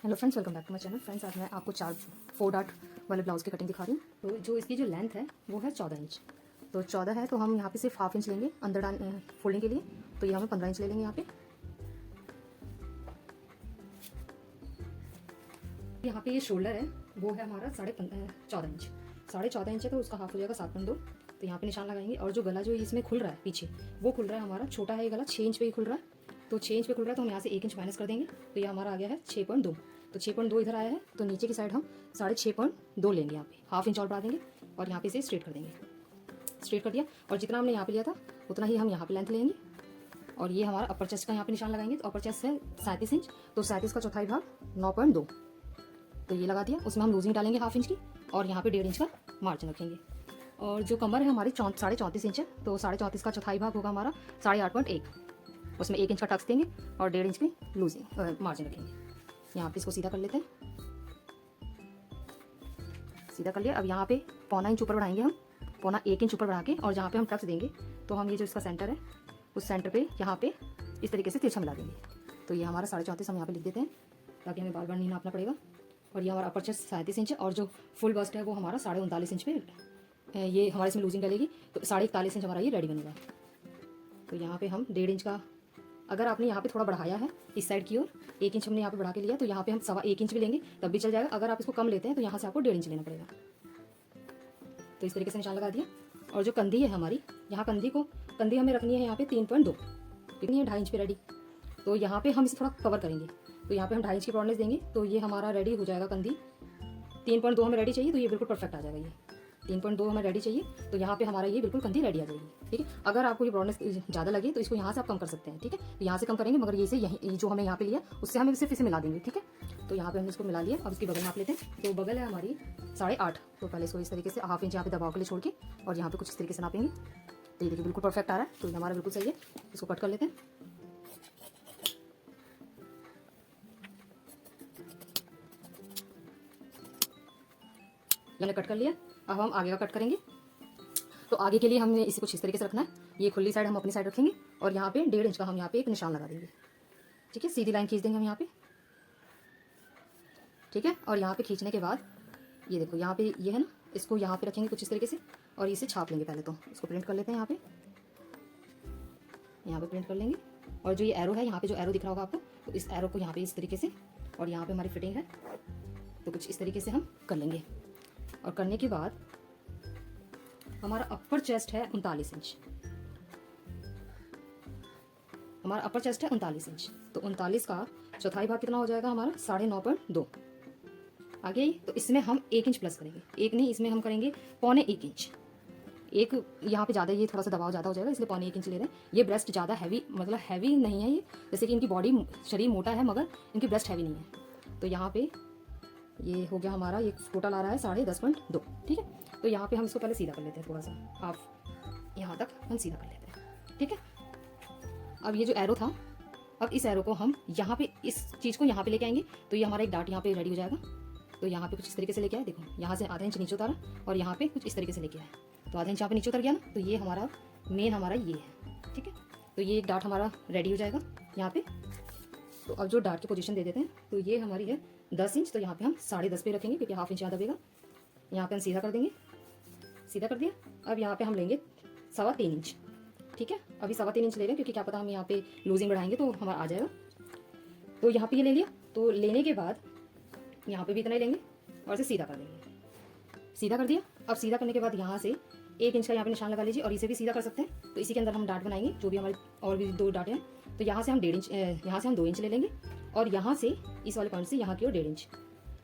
Hello friends, welcome back to my channel. Friends, आज मैं आपको 4 डार्ट वाले ब्लाउज़ की कटिंग दिखा रही हूँ। तो जो इसकी जो लेंथ है वो है 14 इंच। तो 14 है तो हम यहाँ पे सिर्फ हाफ इंच लेंगे अंदर डाल फोल्डिंग के लिए। तो ये हमें 15 इंच ले लेंगे। यहाँ पे ये शोल्डर है वो है हमारा 14.5 इंच। 14.5 इंच है तो उसका हाफ हो जाएगा 7.2। तो यहाँ पे निशान लगाएंगे। और जो गला जो इसमें खुल रहा है पीछे वो खुल रहा है हमारा, छोटा है ये गला, 6 इंच पे ही खुल रहा है। तो 6 इंच पे खुल रहा है तो हम यहाँ से 1 इंच माइनस कर देंगे। तो ये हमारा आ गया है 6.2। तो 6.2 इधर आया है तो नीचे की साइड हम 6.5 लेंगे। यहाँ पे हाफ इंच और बढ़ा देंगे और यहाँ पे इसे स्ट्रेट कर देंगे। स्ट्रेट कर दिया और जितना हमने यहाँ पे लिया था उतना ही हम यहाँ पे लेंथ लेंगे। और ये हमारा अपर चेस्ट का यहाँ पे निशान लगाएंगे। तो अपर चेस्ट है 37 इंच, तो 37 का चौथाई भाग 9.2। तो ये लगा दिया। उसमें हम लूजिंग डालेंगे हाफ इंच की और यहाँ पे 1.5 इंच का मार्जिन रखेंगे। और जो कमर है हमारी 34.5 इंच है, तो 34.5 का चौथाई भाग होगा हमारा 8.1। उसमें 1 इंच का टक्स देंगे और 1.5 इंच की लूजिंग मार्जिन रखेंगे। यहाँ पे इसको सीधा कर लेते हैं। सीधा कर लिया। अब यहाँ पे 1.25 इंच ऊपर बढ़ाएंगे हम, 1.25 इंच ऊपर बढ़ा के, और जहाँ पे हम टक्स देंगे तो हम ये जो इसका सेंटर है उस सेंटर पे यहाँ पे इस तरीके से तिरछा मिला देंगे। तो ये हमारा 34.5 हम यहाँ पे लिख देते हैं ताकि हमें बार बार नहीं नापना पड़ेगा। और ये हमारा अपर चेस्ट 37 इंच है और जो फुल बस्ट है वो हमारा 39.5 इंच पे ये हमारे इसमें लूजिंग डलेगी। तो 41.5 इंच हमारा ये रेडी बनेगा। तो यहाँ पे हम 1.5 इंच का, अगर आपने यहाँ पे थोड़ा बढ़ाया है इस साइड की ओर, 1 इंच हमने यहाँ पे बढ़ा के लिया, तो यहाँ पे हम 1.25 इंच भी लेंगे तब भी चल जाएगा। अगर आप इसको कम लेते हैं तो यहाँ से आपको 1.5 इंच लेना पड़ेगा। तो इस तरीके से निशान लगा दिया। और जो कंधी है हमारी, यहाँ कंधी हमें रखनी है यहाँ पे 3.2, कितनी है 2.5 इंच पे रेडी। तो यहाँ पे हम इसे थोड़ा कवर करेंगे। तो यहाँ पे हम 2.5 इंच की ब्रॉडनेस देंगे तो ये हमारा रेडी हो जाएगा कंधी। 3.2 हमें रेडी चाहिए तो ये बिल्कुल परफेक्ट आ जाएगा। ये 3.2 हमें रेडी चाहिए तो यहाँ पे हमारा ये बिल्कुल कंधी रेडी आ जाएगी। ठीक है, अगर आपको ये ब्रॉडनेस ज़्यादा लगे तो इसको यहाँ से आप कम कर सकते हैं। ठीक है, तो यहाँ से कम करेंगे, मगर ये से यही जो हमें यहाँ पे लिया उससे हम सिर्फ इसे मिला देंगे। ठीक है, तो यहाँ पे हमने इसको मिला लिया। अब इसकी बगल नाप लेते हैं। तो बगल है हमारी 8.5। तो पहले इसको इस तरीके से हाफ इंच यहाँ पे दबाव के लिए छोड़ के और यहाँ पे कुछ इस तरीके से नापेंगे। तो ये देखिए बिल्कुल परफेक्ट आ रहा है। तो ये हमारा बिल्कुल सही है। इसको कट कर लेते हैं। मैंने कट कर लिया। अब हम आगे का कट करेंगे। तो आगे के लिए हमने इसे कुछ इस तरीके से रखना है। ये खुली साइड हम अपनी साइड रखेंगे और यहाँ पे 1.5 इंच का हम यहाँ पे एक निशान लगा देंगे। ठीक है, सीधी लाइन खींच देंगे हम यहाँ पे। ठीक है, और यहाँ पे खींचने के बाद ये देखो यहाँ पे ये है ना, इसको यहाँ पे रखेंगे कुछ इस तरीके से और इसे छाप लेंगे। पहले तो इसको प्रिंट कर लेते हैं। यहाँ पे प्रिंट कर लेंगे। और जो ये एरो है, यहाँ पे जो एरो दिख रहा होगा आपको, तो इस एरो को यहाँ पे इस तरीके से, और यहाँ पे हमारी फिटिंग है तो कुछ इस तरीके से हम कर लेंगे। और करने के बाद हमारा अपर चेस्ट है 39 इंच। हमारा अपर चेस्ट है 39 इंच। तो 39 का चौथाई भाग कितना हो जाएगा हमारा 9.5। आगे तो इसमें हम 1 इंच प्लस करेंगे। एक नहीं, इसमें हम करेंगे 1.25 इंच। एक यहाँ पे ज़्यादा, ये थोड़ा सा दबाव ज़्यादा हो जाएगा इसलिए 1.25 इंच ले रहे हैं। ये ब्रेस्ट ज़्यादा हैवी, मतलब हैवी नहीं है ये, जैसे कि इनकी बॉडी शरीर मोटा है मगर इनकी ब्रेस्ट हैवी नहीं है। तो यहाँ पे ये हो गया हमारा, ये टोटल आ रहा है 10.5.2। ठीक है, तो यहाँ पे हम इसको पहले सीधा कर लेते हैं। थोड़ा सा हाफ यहाँ तक हम सीधा कर लेते हैं। ठीक है, अब ये जो एरो था, अब इस एरो को हम यहाँ पे इस चीज़ को यहाँ पे लेके आएंगे तो ये हमारा एक डार्ट यहाँ पे रेडी हो जाएगा। तो यहाँ पे कुछ इस तरीके से लेके आए, देखो यहाँ से आधा इंच नीचे उतारा और यहाँ पे कुछ इस तरीके से लेके आए। तो आधा इंच यहाँ पे नीचे उतर गया ना, तो ये हमारा मेन हमारा ये है। ठीक है, तो ये एक डार्ट हमारा रेडी हो जाएगा यहाँ पे। तो अब जो डार्ट की पोजीशन दे देते हैं, तो ये हमारी है 10 इंच। तो यहाँ पे हम 10.5 पे रखेंगे क्योंकि हाफ इंच यहाँ दबेगा। यहाँ पे हम सीधा कर देंगे। सीधा कर दिया। अब यहाँ पे हम लेंगे 3.25 इंच। ठीक है, अभी 3.25 इंच ले रहे हैं क्योंकि क्या पता हम यहाँ पे लूजिंग बढ़ाएंगे तो हमारा आ जाएगा। तो यहाँ पे ये ले लिया। तो लेने के बाद यहाँ पे भी इतना ही लेंगे और इसे सीधा कर देंगे। सीधा कर दिया। अब सीधा करने के बाद यहाँ से 1 इंच का यहाँ पे निशान लगा लीजिए और इसे भी सीधा कर सकते हैं। तो इसी के अंदर हम डार्ट बनाएंगे, जो भी हमारे और भी 2 डार्ट हैं। तो यहाँ से हम 1.5 इंच, यहाँ से हम 2 इंच ले लेंगे और यहाँ से इस वाले पॉइंट से यहाँ की ओर 1.5 इंच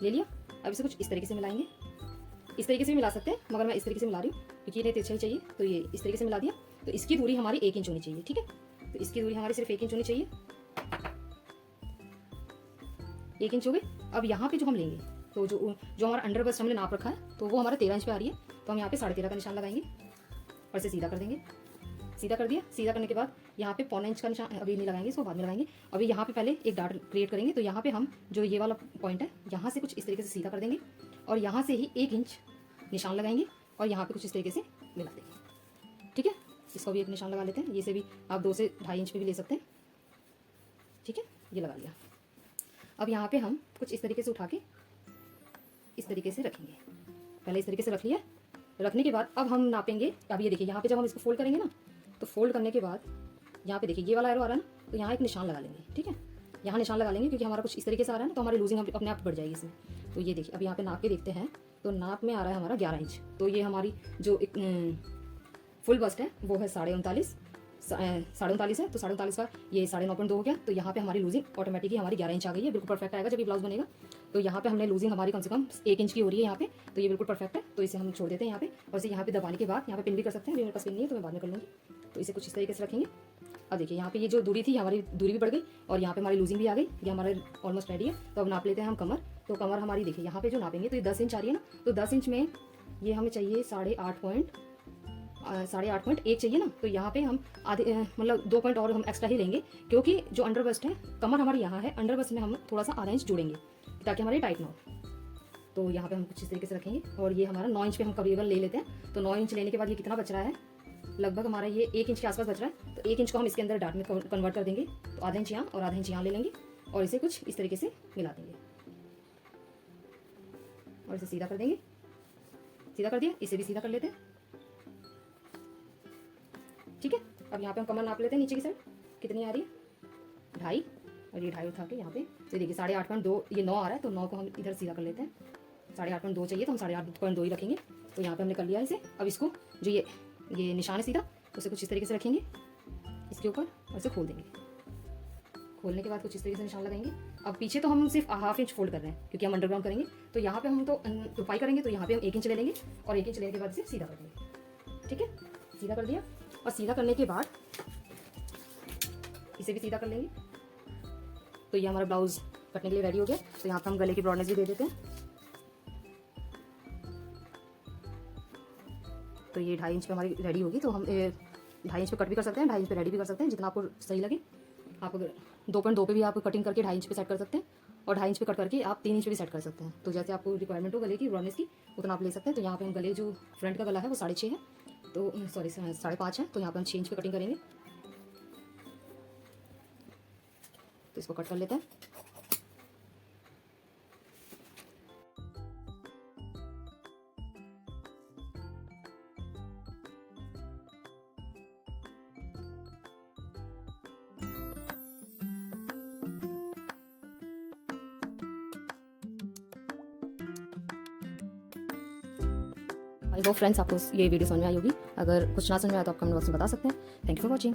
ले लिया। अब इसे कुछ इस तरीके से मिलाएंगे। इस तरीके से भी मिला सकते हैं मगर मैं इस तरीके से मिला रही हूँ क्योंकि ये तिरछा ही चाहिए। तो ये इस तरीके से मिला दिया। तो इसकी दूरी हमारी 1 इंच होनी चाहिए। ठीक है, तो इसकी दूरी हमारी सिर्फ 1 इंच होनी चाहिए। 1 इंच हो गई। अब यहाँ पे जो हम लेंगे, तो जो हमारा अंडर बस्ट हमने नाप रखा है तो वो हमारा 13 इंच पे आ रही है। तो हम यहाँ पे 13.5 का निशान लगाएंगे और इसे सीधा कर देंगे। सीधा कर दिया। सीधा करने के बाद यहाँ पे 1.25 इंच का निशान अभी नहीं लगाएंगे, इसको बाद में लगाएंगे। अभी यहाँ पे पहले एक डार्ट क्रिएट करेंगे। तो यहाँ पे हम जो ये वाला पॉइंट है यहाँ से कुछ इस तरीके से सीधा कर देंगे और यहाँ से ही 1 इंच निशान लगाएंगे और यहाँ पे कुछ इस तरीके से मिला देंगे। ठीक है, इसको भी एक निशान लगा लेते हैं। ये से भी आप 2 से 2.5 इंच पे भी ले सकते हैं। ठीक है, ये लगा लिया। अब यहाँ पे हम कुछ इस तरीके से उठा के इस तरीके से रखेंगे। पहले इस तरीके से रख लिया। रखने के बाद अब हम नापेंगे। अब ये देखिए यहाँ पे जब हम इसको फोल्ड करेंगे ना, तो फोल्ड करने के बाद यहाँ पे देखिए ये वाला एरो आ रहा है ना, तो यहाँ एक निशान लगा लेंगे। ठीक है, यहाँ निशान लगा लेंगे क्योंकि हमारा कुछ इस तरीके से आ रहा है ना, तो हमारी लूजिंग अपने आप बढ़ जाएगी इसमें। तो ये देखिए अब यहाँ पे नाप के देखते हैं, तो नाप में आ रहा है हमारा 11 इंच। तो ये हमारी जो फुल बस्ट है वो है 39.5 है, तो 39.5 का ये 9.5 हो गया। तो यहाँ पे हमारी लूजिंग ऑटोमेटिकली हमारी 11 इंच आ गई है। बिल्कुल परफेक्ट आएगा जब ये ब्लाउज बनेगा। तो यहाँ पे हमने लूजिंग हमारी कम से कम 1 इंच की हो रही है यहाँ पे, तो ये बिल्कुल परफेक्ट है। तो इसे हम छोड़ देते हैं यहाँ पे, और इसे यहाँ पे दबाने के बाद यहाँ पे पिन भी कर सकते हैं। मेरे पास पिन नहीं है तो मैं बाद में कर लूँगी। तो इसे कुछ इस तरीके से रखेंगे। अब देखिए यहाँ पे ये जो दूरी थी हमारी दूरी भी बढ़ गई, और यहाँ पे हमारी लूजिंग भी आ गई। ये हमारे ऑलमोस्ट रेडी है। तो अब नाप लेते हैं हम कमर। तो कमर हमारी देखिए यहाँ पे जो नापेंगे तो ये 10 इंच आ रही है ना, तो 10 इंच में ये हमें चाहिए 8.1 चाहिए ना। तो यहाँ पे हम आधे मतलब 2 पॉइंट और हम एक्स्ट्रा ही लेंगे, क्योंकि जो अंडर बस्ट है कमर हमारी यहाँ है, अंडर बस्ट में हम थोड़ा सा आधा इंच जोड़ेंगे ताकि हमारी टाइट ना हो। तो यहाँ पे हम कुछ इस तरीके से रखेंगे, और ये हमारा 9 इंच पे हम करीबन ले लेते हैं। तो 9 इंच लेने के बाद ये कितना बच रहा है, लगभग हमारा ये 1 इंच के आसपास बच रहा है। तो 1 इंच को हम इसके अंदर डार्ट में कन्वर्ट कर देंगे। तो आधा इंच यहाँ और आधा इंच यहाँ ले लेंगे, और इसे कुछ इस तरीके से मिला देंगे, और इसे सीधा कर देंगे। सीधा कर दिया, इसे भी सीधा कर लेते हैं। ठीक है, अब यहाँ पे हम कमर नाप लेते हैं नीचे की साइड कितनी आ रही है, 2.5, और ये 2.5 उठा के यहाँ पे तो देखिए 8.2 ये 9 आ रहा है। तो 9 को हम इधर सीधा कर लेते हैं। 8.2 चाहिए तो हम 8.2 ही रखेंगे। तो यहाँ पे हमने कर लिया इसे। अब इसको जो ये निशान है सीधा, उसे कुछ इस तरीके से रखेंगे इसके ऊपर, और इसे खोल देंगे। खोलने के बाद कुछ इस तरीके से निशान लगाएंगे। अब पीछे तो हम सिर्फ ½ इंच फोल्ड कर रहे हैं क्योंकि हम अंडरग्राउंड करेंगे। तो यहाँ पे हम तो तुरपाई करेंगे, तो यहाँ पे हम 1 इंच ले लेंगे, और 1 इंच लेने के बाद इसे सीधा कर देंगे। ठीक है, सीधा कर दिया, और सीधा करने के बाद इसे भी सीधा कर लेंगे। तो ये हमारा ब्लाउज कटने के लिए रेडी हो गया। तो यहाँ पे हम गले की ब्रॉडनेस भी दे देते हैं। तो ये 2.5 इंच पे हमारी रेडी होगी। तो हम 2.5 इंच पे कट भी कर सकते हैं, 2.5 इंच पे रेडी भी कर सकते हैं, जितना आपको सही लगे। आप अगर 2.2 पे भी आप कटिंग करके 2.5 इंच पे सेट कर सकते हैं, और 2.5 इंच पे कट करके आप 3 इंच पे भी सेट कर सकते हैं। तो जैसे आपको रिक्वायरमेंट हो गले की ब्रॉडनेस की, उतना आप ले सकते हैं। तो यहाँ पे हम गले जो फ्रंट का गला है वो 6.5 है, तो सॉरी 5.5 है। तो यहाँ पे हम 6 इंच पे कटिंग करेंगे। तो इसको कट कर लेते हैं। आई होप फ्रेंड्स आपको ये वीडियो समझ में आई होगी। अगर कुछ ना समझ में आया तो आप कमेंट बॉक्स में बता सकते हैं। Thank you for watching.